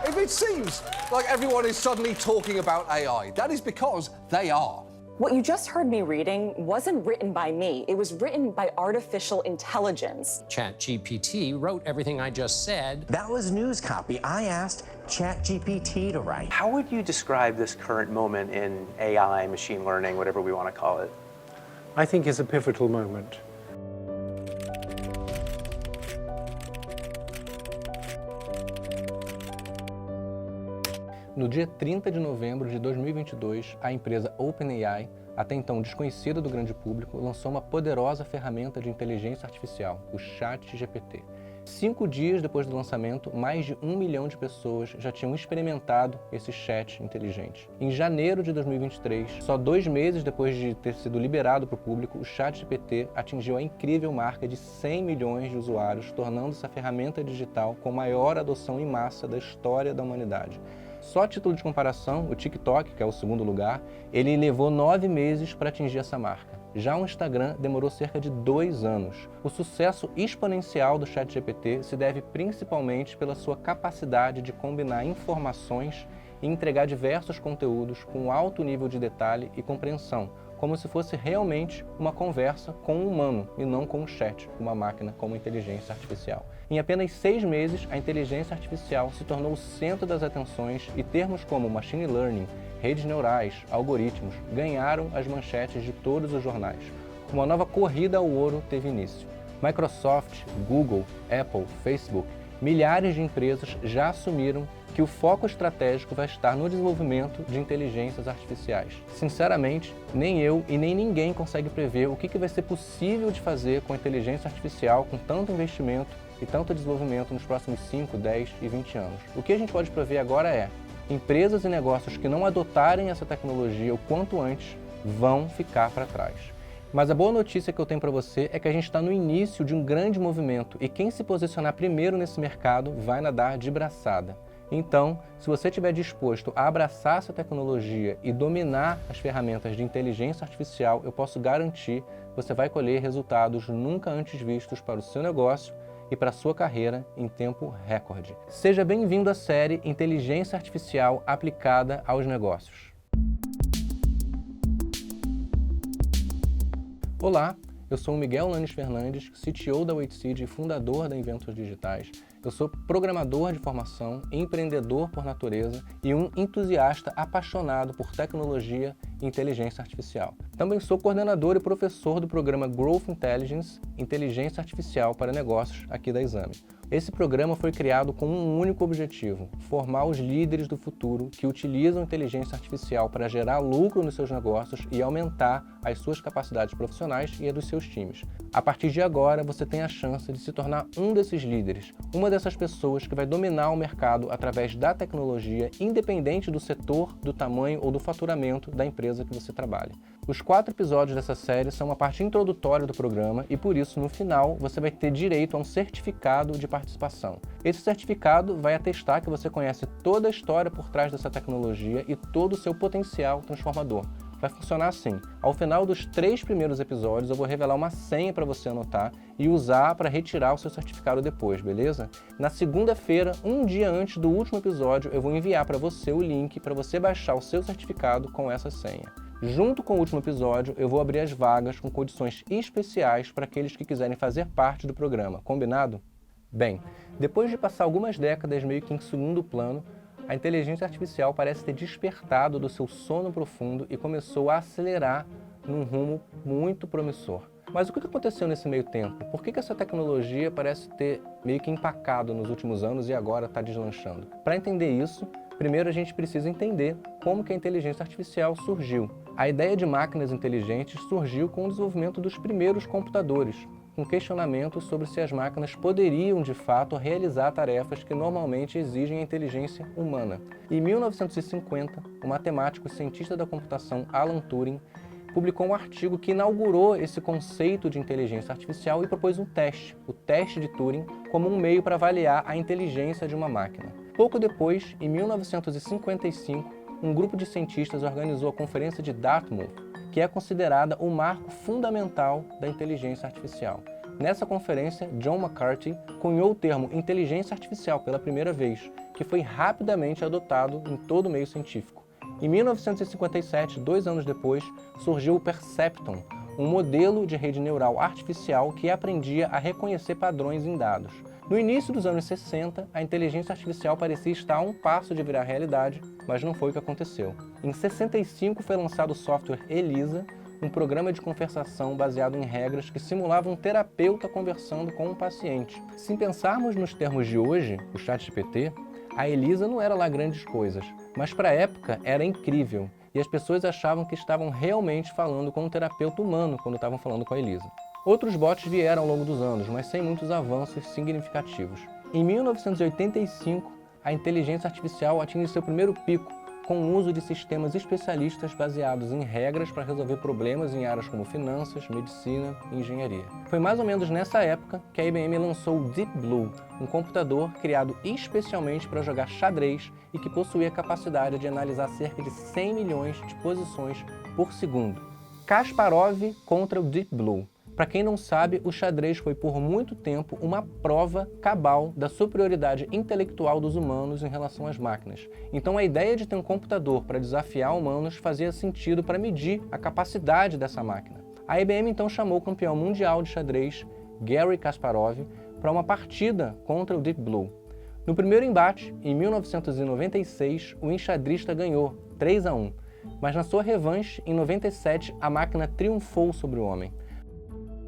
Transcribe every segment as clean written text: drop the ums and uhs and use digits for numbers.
If it seems like everyone is suddenly talking about AI, that is because they are. What you just heard me reading wasn't written by me. It was written by artificial intelligence. ChatGPT wrote everything I just said. That was news copy I asked ChatGPT to write. How would you describe this current moment in AI, machine learning, whatever we want to call it? I think it's a pivotal moment. No dia 30 de novembro de 2022, a empresa OpenAI, até então desconhecida do grande público, lançou uma poderosa ferramenta de inteligência artificial, o ChatGPT. 5 dias depois do lançamento, mais de 1 milhão de pessoas já tinham experimentado esse chat inteligente. Em janeiro de 2023, só 2 meses depois de ter sido liberado para o público, o ChatGPT atingiu a incrível marca de 100 milhões de usuários, tornando essa ferramenta digital com maior adoção em massa da história da humanidade. Só a título de comparação, o TikTok, que é o segundo lugar, ele levou 9 meses para atingir essa marca. Já o Instagram demorou cerca de 2 anos. O sucesso exponencial do ChatGPT se deve principalmente pela sua capacidade de combinar informações e entregar diversos conteúdos com alto nível de detalhe e compreensão, como se fosse realmente uma conversa com um humano e não com um chat, uma máquina como inteligência artificial. Em apenas 6 meses, a inteligência artificial se tornou o centro das atenções e termos como machine learning, redes neurais, algoritmos, ganharam as manchetes de todos os jornais. Uma nova corrida ao ouro teve início. Microsoft, Google, Apple, Facebook, milhares de empresas já assumiram que o foco estratégico vai estar no desenvolvimento de inteligências artificiais. Sinceramente, nem eu e nem ninguém consegue prever o que vai ser possível de fazer com a inteligência artificial com tanto investimento e tanto desenvolvimento nos próximos 5, 10 e 20 anos. O que a gente pode prever agora é: empresas e negócios que não adotarem essa tecnologia o quanto antes vão ficar para trás. Mas a boa notícia que eu tenho para você é que a gente está no início de um grande movimento e quem se posicionar primeiro nesse mercado vai nadar de braçada. Então, se você estiver disposto a abraçar essa tecnologia e dominar as ferramentas de inteligência artificial, eu posso garantir que você vai colher resultados nunca antes vistos para o seu negócio e para a sua carreira em tempo recorde. Seja bem-vindo à série Inteligência Artificial aplicada aos negócios. Olá, eu sou o Miguel Lanes Fernandes, CTO da Waitseed e fundador da Inventos Digitais. Eu sou programador de formação, empreendedor por natureza e um entusiasta apaixonado por tecnologia e inteligência artificial. Também sou coordenador e professor do programa Growth Intelligence, Inteligência Artificial para Negócios, aqui da Exame. Esse programa foi criado com um único objetivo: formar os líderes do futuro que utilizam inteligência artificial para gerar lucro nos seus negócios e aumentar as suas capacidades profissionais e a dos seus times. A partir de agora, você tem a chance de se tornar um desses líderes, uma dessas pessoas que vai dominar o mercado através da tecnologia, independente do setor, do tamanho ou do faturamento da empresa que você trabalha. Os 4 episódios dessa série são uma parte introdutória do programa e, por isso, no final, você vai ter direito a um certificado de participação. Esse certificado vai atestar que você conhece toda a história por trás dessa tecnologia e todo o seu potencial transformador. Vai funcionar assim: ao final dos 3 primeiros episódios eu vou revelar uma senha para você anotar e usar para retirar o seu certificado depois, beleza? Na segunda-feira, um dia antes do último episódio, eu vou enviar para você o link para você baixar o seu certificado com essa senha. Junto com o último episódio, eu vou abrir as vagas com condições especiais para aqueles que quiserem fazer parte do programa, combinado? Bem, depois de passar algumas décadas meio que em segundo plano, a inteligência artificial parece ter despertado do seu sono profundo e começou a acelerar num rumo muito promissor. Mas o que aconteceu nesse meio tempo? Por que essa tecnologia parece ter meio que empacado nos últimos anos e agora está deslanchando? Para entender isso, primeiro a gente precisa entender como que a inteligência artificial surgiu. A ideia de máquinas inteligentes surgiu com o desenvolvimento dos primeiros computadores, com questionamentos sobre se as máquinas poderiam, de fato, realizar tarefas que normalmente exigem a inteligência humana. Em 1950, o matemático e cientista da computação Alan Turing publicou um artigo que inaugurou esse conceito de inteligência artificial e propôs um teste, o teste de Turing, como um meio para avaliar a inteligência de uma máquina. Pouco depois, em 1955, um grupo de cientistas organizou a Conferência de Dartmouth, que é considerada o marco fundamental da inteligência artificial. Nessa conferência, John McCarthy cunhou o termo inteligência artificial pela primeira vez, que foi rapidamente adotado em todo o meio científico. Em 1957, 2 anos depois, surgiu o Perceptron, um modelo de rede neural artificial que aprendia a reconhecer padrões em dados. No início dos anos 60, a inteligência artificial parecia estar a um passo de virar realidade, mas não foi o que aconteceu. Em 65 foi lançado o software ELISA, um programa de conversação baseado em regras que simulava um terapeuta conversando com um paciente. Se pensarmos nos termos de hoje, o ChatGPT, a ELISA não era lá grandes coisas, mas para a época era incrível, e as pessoas achavam que estavam realmente falando com um terapeuta humano quando estavam falando com a ELISA. Outros bots vieram ao longo dos anos, mas sem muitos avanços significativos. Em 1985, a inteligência artificial atinge seu primeiro pico, com o uso de sistemas especialistas baseados em regras para resolver problemas em áreas como finanças, medicina e engenharia. Foi mais ou menos nessa época que a IBM lançou o Deep Blue, um computador criado especialmente para jogar xadrez e que possuía a capacidade de analisar cerca de 100 milhões de posições por segundo. Kasparov contra o Deep Blue. Para quem não sabe, o xadrez foi por muito tempo uma prova cabal da superioridade intelectual dos humanos em relação às máquinas. Então a ideia de ter um computador para desafiar humanos fazia sentido para medir a capacidade dessa máquina. A IBM então chamou o campeão mundial de xadrez, Garry Kasparov, para uma partida contra o Deep Blue. No primeiro embate, em 1996, o enxadrista ganhou 3-1, mas na sua revanche, em 97, a máquina triunfou sobre o homem.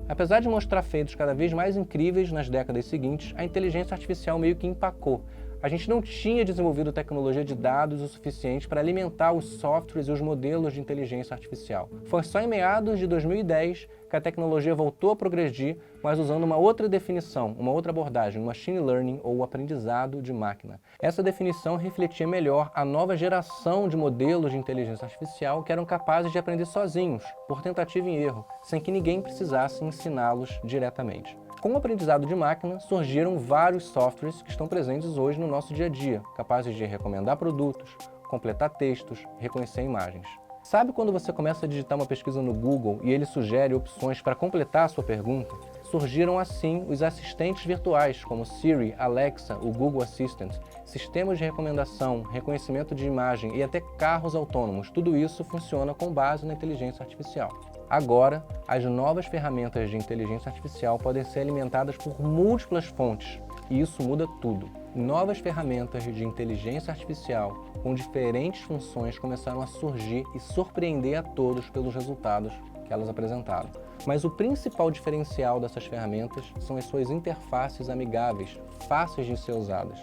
Apesar de mostrar feitos cada vez mais incríveis nas décadas seguintes, a inteligência artificial meio que empacou. A gente não tinha desenvolvido tecnologia de dados o suficiente para alimentar os softwares e os modelos de inteligência artificial. Foi só em meados de 2010 que a tecnologia voltou a progredir, mas usando uma outra definição, uma outra abordagem, o machine learning ou o aprendizado de máquina. Essa definição refletia melhor a nova geração de modelos de inteligência artificial que eram capazes de aprender sozinhos, por tentativa e erro, sem que ninguém precisasse ensiná-los diretamente. Com o aprendizado de máquina, surgiram vários softwares que estão presentes hoje no nosso dia a dia, capazes de recomendar produtos, completar textos, reconhecer imagens. Sabe quando você começa a digitar uma pesquisa no Google e ele sugere opções para completar a sua pergunta? Surgiram assim os assistentes virtuais, como Siri, Alexa, o Google Assistant, sistemas de recomendação, reconhecimento de imagem e até carros autônomos. Tudo isso funciona com base na inteligência artificial. Agora, as novas ferramentas de inteligência artificial podem ser alimentadas por múltiplas fontes, e isso muda tudo. Novas ferramentas de inteligência artificial com diferentes funções começaram a surgir e surpreender a todos pelos resultados que elas apresentaram. Mas o principal diferencial dessas ferramentas são as suas interfaces amigáveis, fáceis de ser usadas.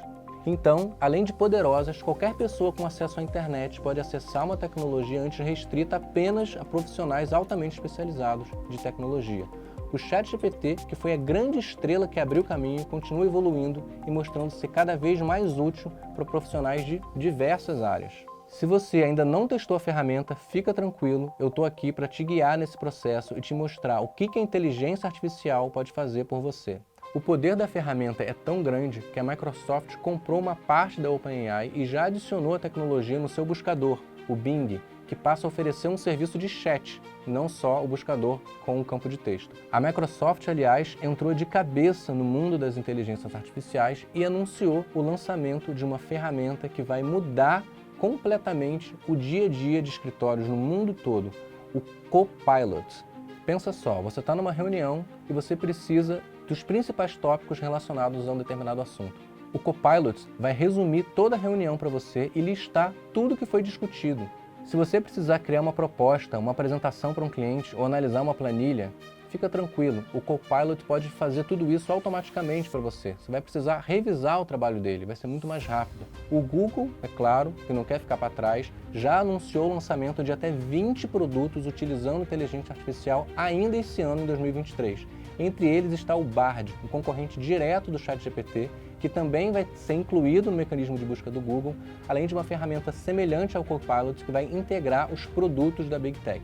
Então, além de poderosas, qualquer pessoa com acesso à internet pode acessar uma tecnologia antes restrita apenas a profissionais altamente especializados de tecnologia. O ChatGPT, que foi a grande estrela que abriu o caminho, continua evoluindo e mostrando-se cada vez mais útil para profissionais de diversas áreas. Se você ainda não testou a ferramenta, fica tranquilo, eu estou aqui para te guiar nesse processo e te mostrar o que a inteligência artificial pode fazer por você. O poder da ferramenta é tão grande que a Microsoft comprou uma parte da OpenAI e já adicionou a tecnologia no seu buscador, o Bing, que passa a oferecer um serviço de chat, não só o buscador com um campo de texto. A Microsoft, aliás, entrou de cabeça no mundo das inteligências artificiais e anunciou o lançamento de uma ferramenta que vai mudar completamente o dia a dia de escritórios no mundo todo, o Copilot. Pensa só, você está numa reunião e você precisa dos principais tópicos relacionados a um determinado assunto. O Copilot vai resumir toda a reunião para você e listar tudo o que foi discutido. Se você precisar criar uma proposta, uma apresentação para um cliente ou analisar uma planilha, fica tranquilo, o Copilot pode fazer tudo isso automaticamente para você. Você vai precisar revisar o trabalho dele, vai ser muito mais rápido. O Google, é claro, que não quer ficar para trás, já anunciou o lançamento de até 20 produtos utilizando inteligência artificial ainda esse ano, em 2023. Entre eles está o Bard, um concorrente direto do ChatGPT, que também vai ser incluído no mecanismo de busca do Google, além de uma ferramenta semelhante ao Copilot que vai integrar os produtos da Big Tech.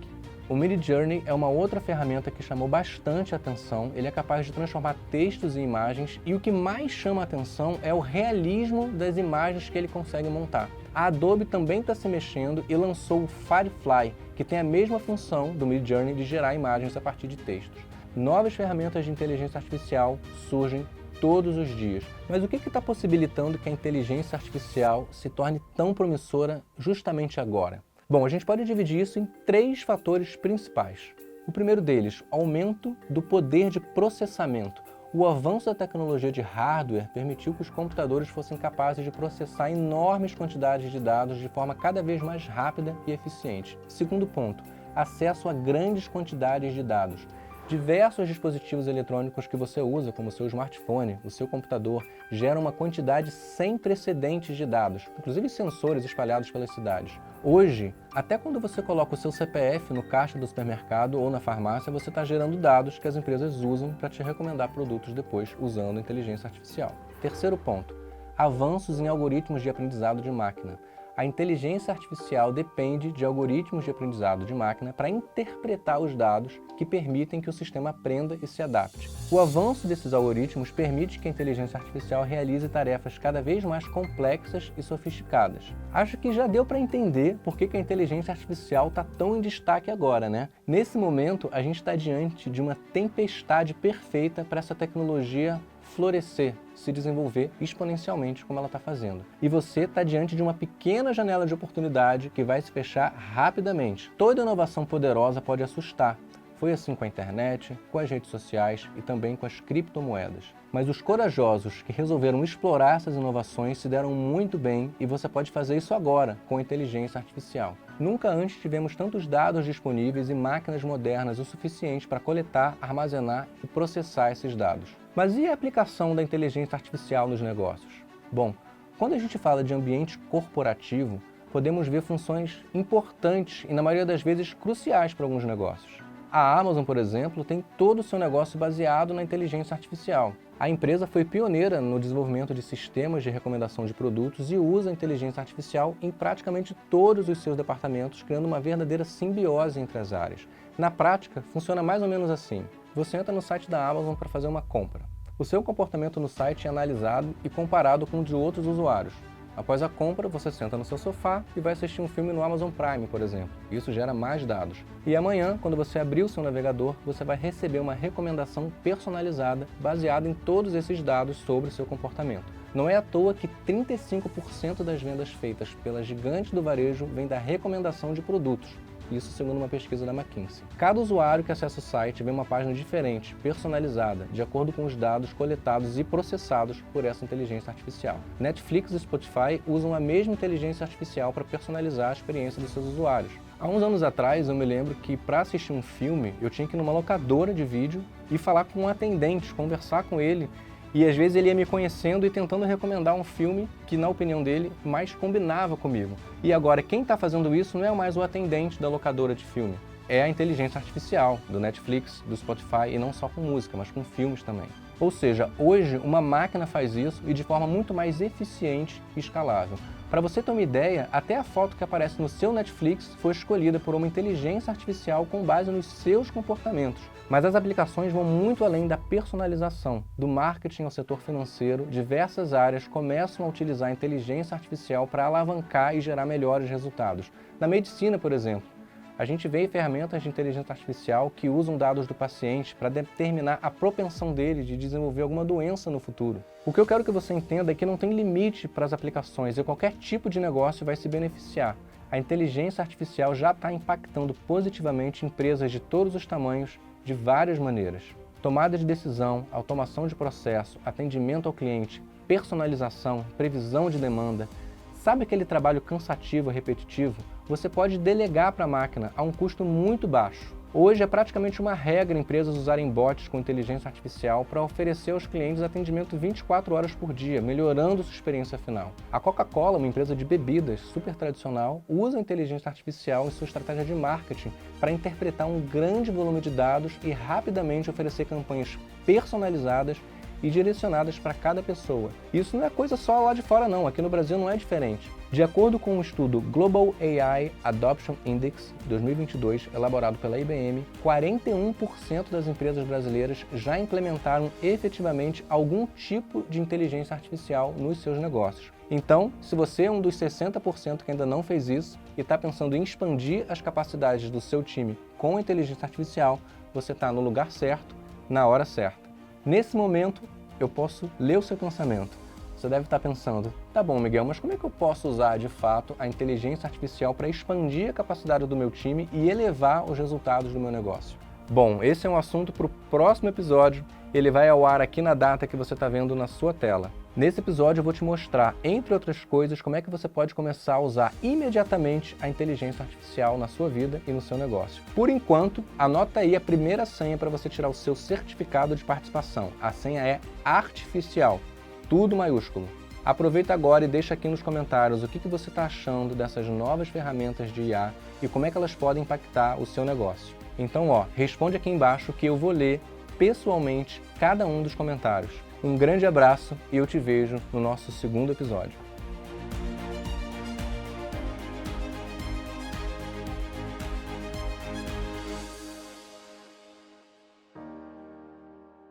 O Midjourney é uma outra ferramenta que chamou bastante atenção. Ele é capaz de transformar textos em imagens e o que mais chama a atenção é o realismo das imagens que ele consegue montar. A Adobe também está se mexendo e lançou o Firefly, que tem a mesma função do Midjourney de gerar imagens a partir de textos. Novas ferramentas de inteligência artificial surgem todos os dias. Mas o que está possibilitando que a inteligência artificial se torne tão promissora justamente agora? Bom, a gente pode dividir isso em 3 fatores principais. O primeiro deles, aumento do poder de processamento. O avanço da tecnologia de hardware permitiu que os computadores fossem capazes de processar enormes quantidades de dados de forma cada vez mais rápida e eficiente. Segundo ponto, acesso a grandes quantidades de dados. Diversos dispositivos eletrônicos que você usa, como o seu smartphone, o seu computador, geram uma quantidade sem precedentes de dados, inclusive sensores espalhados pelas cidades. Hoje, até quando você coloca o seu CPF no caixa do supermercado ou na farmácia, você está gerando dados que as empresas usam para te recomendar produtos depois usando inteligência artificial. Terceiro ponto, avanços em algoritmos de aprendizado de máquina. A inteligência artificial depende de algoritmos de aprendizado de máquina para interpretar os dados que permitem que o sistema aprenda e se adapte. O avanço desses algoritmos permite que a inteligência artificial realize tarefas cada vez mais complexas e sofisticadas. Acho que já deu para entender por que a inteligência artificial está tão em destaque agora, né? Nesse momento, a gente está diante de uma tempestade perfeita para essa tecnologia florescer, se desenvolver exponencialmente como ela está fazendo. E você está diante de uma pequena janela de oportunidade que vai se fechar rapidamente. Toda inovação poderosa pode assustar. Foi assim com a internet, com as redes sociais e também com as criptomoedas. Mas os corajosos que resolveram explorar essas inovações se deram muito bem e você pode fazer isso agora com a inteligência artificial. Nunca antes tivemos tantos dados disponíveis e máquinas modernas o suficiente para coletar, armazenar e processar esses dados. Mas e a aplicação da inteligência artificial nos negócios? Bom, quando a gente fala de ambiente corporativo, podemos ver funções importantes e, na maioria das vezes, cruciais para alguns negócios. A Amazon, por exemplo, tem todo o seu negócio baseado na inteligência artificial. A empresa foi pioneira no desenvolvimento de sistemas de recomendação de produtos e usa a inteligência artificial em praticamente todos os seus departamentos, criando uma verdadeira simbiose entre as áreas. Na prática, funciona mais ou menos assim. Você entra no site da Amazon para fazer uma compra. O seu comportamento no site é analisado e comparado com o de outros usuários. Após a compra, você senta no seu sofá e vai assistir um filme no Amazon Prime, por exemplo. Isso gera mais dados. E amanhã, quando você abrir o seu navegador, você vai receber uma recomendação personalizada baseada em todos esses dados sobre o seu comportamento. Não é à toa que 35% das vendas feitas pela gigante do varejo vem da recomendação de produtos. Isso segundo uma pesquisa da McKinsey. Cada usuário que acessa o site vê uma página diferente, personalizada, de acordo com os dados coletados e processados por essa inteligência artificial. Netflix e Spotify usam a mesma inteligência artificial para personalizar a experiência dos seus usuários. Há uns anos atrás, eu me lembro que para assistir um filme, eu tinha que ir numa locadora de vídeo e falar com um atendente, conversar com ele. E às vezes ele ia me conhecendo e tentando recomendar um filme que, na opinião dele, mais combinava comigo. E agora, quem está fazendo isso não é mais o atendente da locadora de filme. É a inteligência artificial do Netflix, do Spotify, e não só com música, mas com filmes também. Ou seja, hoje uma máquina faz isso e de forma muito mais eficiente e escalável. Para você ter uma ideia, até a foto que aparece no seu Netflix foi escolhida por uma inteligência artificial com base nos seus comportamentos. Mas as aplicações vão muito além da personalização. Do marketing ao setor financeiro, diversas áreas começam a utilizar a inteligência artificial para alavancar e gerar melhores resultados. Na medicina, por exemplo, a gente vê ferramentas de inteligência artificial que usam dados do paciente para determinar a propensão dele de desenvolver alguma doença no futuro. O que eu quero que você entenda é que não tem limite para as aplicações e qualquer tipo de negócio vai se beneficiar. A inteligência artificial já está impactando positivamente empresas de todos os tamanhos, de várias maneiras. Tomada de decisão, automação de processo, atendimento ao cliente, personalização, previsão de demanda. Sabe aquele trabalho cansativo e repetitivo? Você pode delegar para a máquina a um custo muito baixo. Hoje é praticamente uma regra empresas usarem bots com inteligência artificial para oferecer aos clientes atendimento 24 horas por dia, melhorando sua experiência final. A Coca-Cola, uma empresa de bebidas super tradicional, usa a inteligência artificial em sua estratégia de marketing para interpretar um grande volume de dados e rapidamente oferecer campanhas personalizadas e direcionadas para cada pessoa. Isso não é coisa só lá de fora não, aqui no Brasil não é diferente. De acordo com um estudo Global AI Adoption Index 2022, elaborado pela IBM, 41% das empresas brasileiras já implementaram efetivamente algum tipo de inteligência artificial nos seus negócios. Então, se você é um dos 60% que ainda não fez isso e está pensando em expandir as capacidades do seu time com a inteligência artificial, você está no lugar certo na hora certa. Nesse momento, eu posso ler o seu pensamento. Você deve estar pensando, tá bom, Miguel, mas como é que eu posso usar, de fato, a inteligência artificial para expandir a capacidade do meu time e elevar os resultados do meu negócio? Bom, esse é um assunto para o próximo episódio. Ele vai ao ar aqui na data que você está vendo na sua tela. Nesse episódio eu vou te mostrar, entre outras coisas, como é que você pode começar a usar imediatamente a inteligência artificial na sua vida e no seu negócio. Por enquanto, anota aí a primeira senha para você tirar o seu certificado de participação. A senha é artificial, tudo maiúsculo. Aproveita agora e deixa aqui nos comentários o que você está achando dessas novas ferramentas de IA e como é que elas podem impactar o seu negócio. Então, responde aqui embaixo que eu vou ler pessoalmente cada um dos comentários. Um grande abraço e eu te vejo no nosso segundo episódio.